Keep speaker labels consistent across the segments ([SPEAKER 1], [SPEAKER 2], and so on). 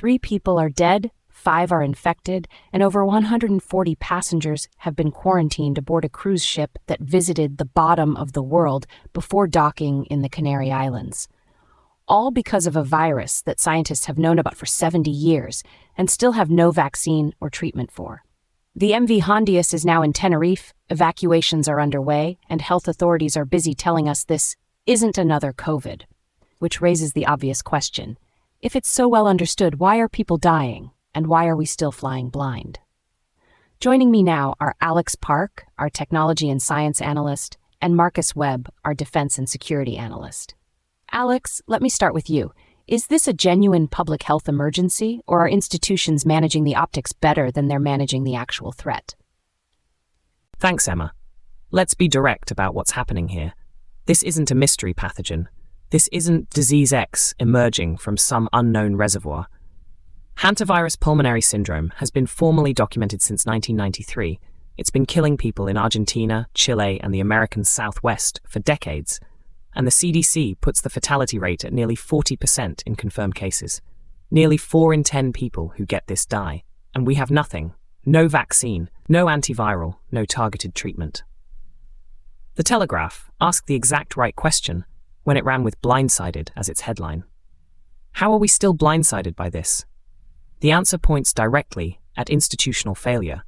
[SPEAKER 1] 3 people are dead, 5 are infected, and over 140 passengers have been quarantined aboard a cruise ship that visited the bottom of the world before docking in the Canary Islands. All because of a virus that scientists have known about for 70 years and still have no vaccine or treatment for. The MV Hantavirus is now in Tenerife, evacuations are underway, and health authorities are busy telling us this isn't another COVID. Which raises the obvious question. If it's so well understood, why are people dying? And why are we still flying blind? Joining me now are Alex Park, our technology and science analyst, and Marcus Webb, our defense and security analyst. Alex, let me start with you. Is this a genuine public health emergency, or are institutions managing the optics better than they're managing the actual threat?
[SPEAKER 2] Thanks, Emma. Let's be direct about what's happening here. This isn't a mystery pathogen. This isn't disease X emerging from some unknown reservoir. Hantavirus pulmonary syndrome has been formally documented since 1993. It's been killing people in Argentina, Chile, and the American Southwest for decades, and the CDC puts the fatality rate at nearly 40% in confirmed cases. Nearly 4 in 10 people who get this die, and we have nothing. No vaccine, no antiviral, no targeted treatment. The Telegraph asked the exact right question when it ran with blindsided as its headline. How are we still blindsided by this? The answer points directly at institutional failure,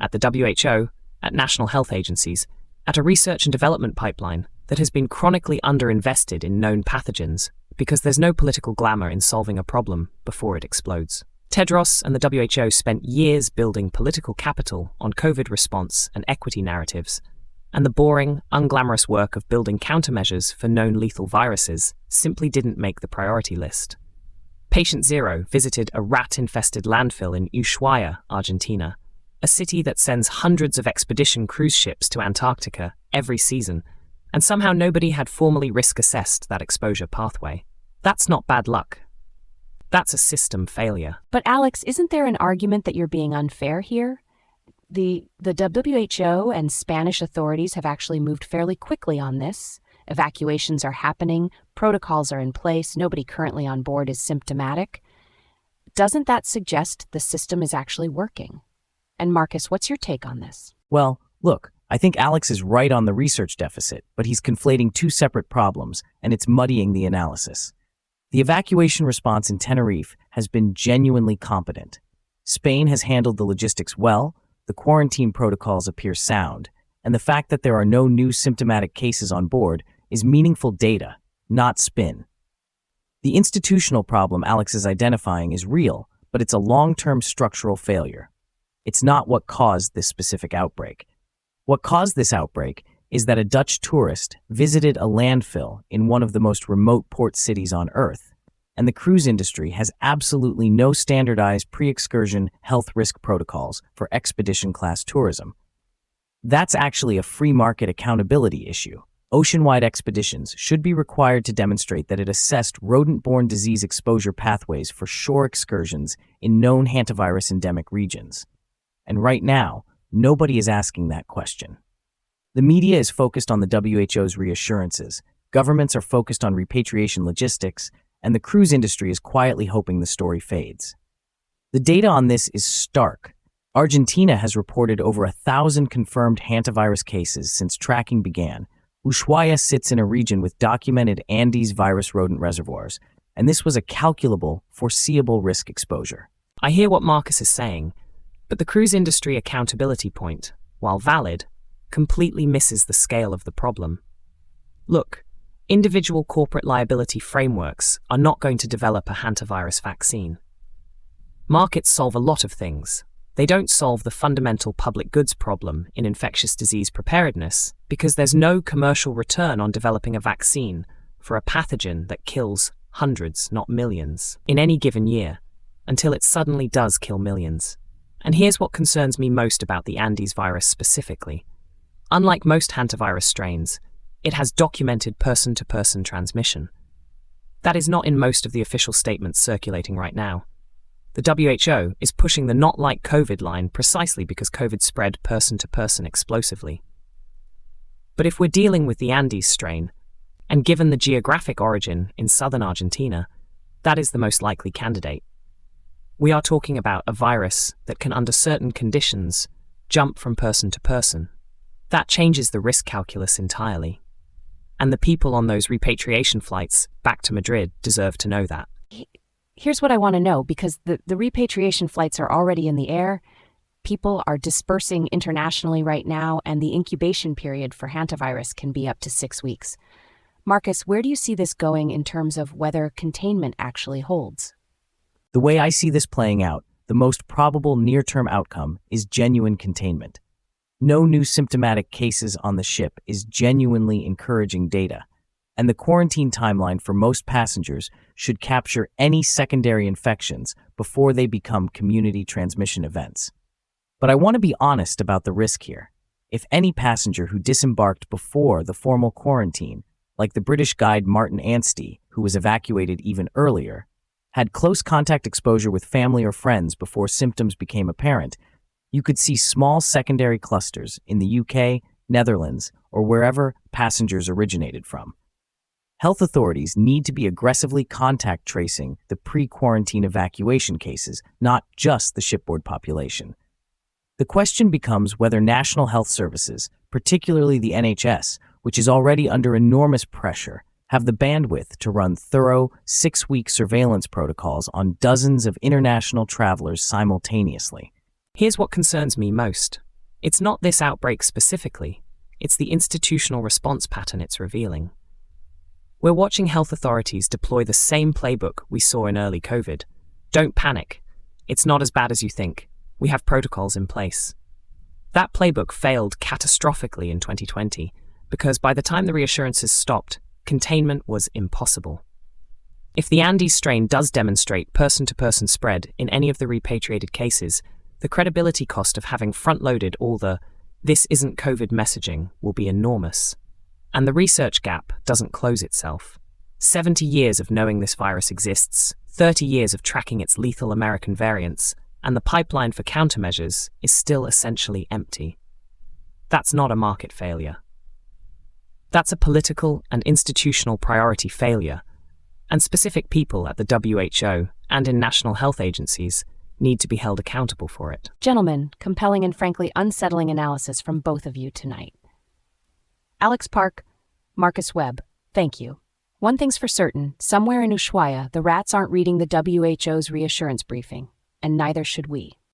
[SPEAKER 2] at the WHO, at national health agencies, at a research and development pipeline that has been chronically underinvested in known pathogens because there's no political glamour in solving a problem before it explodes. Tedros and the WHO spent years building political capital on COVID response and equity narratives, and the boring, unglamorous work of building countermeasures for known lethal viruses simply didn't make the priority list. Patient Zero visited a rat-infested landfill in Ushuaia, Argentina, a city that sends hundreds of expedition cruise ships to Antarctica every season, and somehow nobody had formally risk-assessed that exposure pathway. That's not bad luck. That's a system failure.
[SPEAKER 1] But Alex, isn't there an argument that you're being unfair here? The WHO and Spanish authorities have actually moved fairly quickly on this. Evacuations are happening, protocols are in place, nobody currently on board is symptomatic. Doesn't that suggest the system is actually working? And Marcus, what's your take on this?
[SPEAKER 3] Well, look, I think Alex is right on the research deficit, but he's conflating 2 separate problems, and it's muddying the analysis. The evacuation response in Tenerife has been genuinely competent. Spain has handled the logistics well, the quarantine protocols appear sound, and the fact that there are no new symptomatic cases on board is meaningful data, not spin. The institutional problem Alex is identifying is real, but it's a long-term structural failure. It's not what caused this specific outbreak. What caused this outbreak is that a Dutch tourist visited a landfill in one of the most remote port cities on Earth, and the cruise industry has absolutely no standardized pre-excursion health risk protocols for expedition-class tourism. That's actually a free market accountability issue. Ocean-wide expeditions should be required to demonstrate that it assessed rodent-borne disease exposure pathways for shore excursions in known hantavirus endemic regions. And right now, nobody is asking that question. The media is focused on the WHO's reassurances, governments are focused on repatriation logistics, and the cruise industry is quietly hoping the story fades. The data on this is stark. Argentina has reported over 1,000 confirmed hantavirus cases since tracking began. Ushuaia sits in a region with documented Andes virus rodent reservoirs, and this was a calculable, foreseeable risk exposure.
[SPEAKER 2] I hear what Marcus is saying, but the cruise industry accountability point, while valid, completely misses the scale of the problem. Look, individual corporate liability frameworks are not going to develop a hantavirus vaccine. Markets solve a lot of things. They don't solve the fundamental public goods problem in infectious disease preparedness because there's no commercial return on developing a vaccine for a pathogen that kills hundreds, not millions, in any given year, until it suddenly does kill millions. And here's what concerns me most about the Andes virus specifically. Unlike most hantavirus strains, it has documented person-to-person transmission. That is not in most of the official statements circulating right now. The WHO is pushing the not like COVID line precisely because COVID spread person-to-person explosively. But if we're dealing with the Andes strain, and given the geographic origin in southern Argentina, that is the most likely candidate. We are talking about a virus that can, under certain conditions, jump from person to person. That changes the risk calculus entirely. And the people on those repatriation flights back to Madrid deserve to know that.
[SPEAKER 1] Here's what I want to know, because the repatriation flights are already in the air. People are dispersing internationally right now, and the incubation period for hantavirus can be up to 6 weeks. Marcus, where do you see this going in terms of whether containment actually holds?
[SPEAKER 3] The way I see this playing out, the most probable near-term outcome is genuine containment. No new symptomatic cases on the ship is genuinely encouraging data, and the quarantine timeline for most passengers should capture any secondary infections before they become community transmission events. But I want to be honest about the risk here. If any passenger who disembarked before the formal quarantine, like the British guide Martin Anstey, who was evacuated even earlier, had close contact exposure with family or friends before symptoms became apparent, you could see small secondary clusters in the UK, Netherlands, or wherever passengers originated from. Health authorities need to be aggressively contact tracing the pre-quarantine evacuation cases, not just the shipboard population. The question becomes whether national health services, particularly the NHS, which is already under enormous pressure, have the bandwidth to run thorough 6-week surveillance protocols on dozens of international travelers simultaneously.
[SPEAKER 2] Here's what concerns me most. It's not this outbreak specifically, it's the institutional response pattern it's revealing. We're watching health authorities deploy the same playbook we saw in early COVID. Don't panic. It's not as bad as you think. We have protocols in place. That playbook failed catastrophically in 2020 because by the time the reassurances stopped, containment was impossible. If the Andes strain does demonstrate person-to-person spread in any of the repatriated cases, the credibility cost of having front-loaded all the "this isn't COVID" messaging will be enormous. And the research gap doesn't close itself. 70 years of knowing this virus exists, 30 years of tracking its lethal American variants, and the pipeline for countermeasures is still essentially empty. That's not a market failure. That's a political and institutional priority failure, and specific people at the WHO and in national health agencies need to be held accountable for it.
[SPEAKER 1] Gentlemen, compelling and frankly unsettling analysis from both of you tonight. Alex Park, Marcus Webb, thank you. One thing's for certain, somewhere in Ushuaia, the rats aren't reading the WHO's reassurance briefing, and neither should we.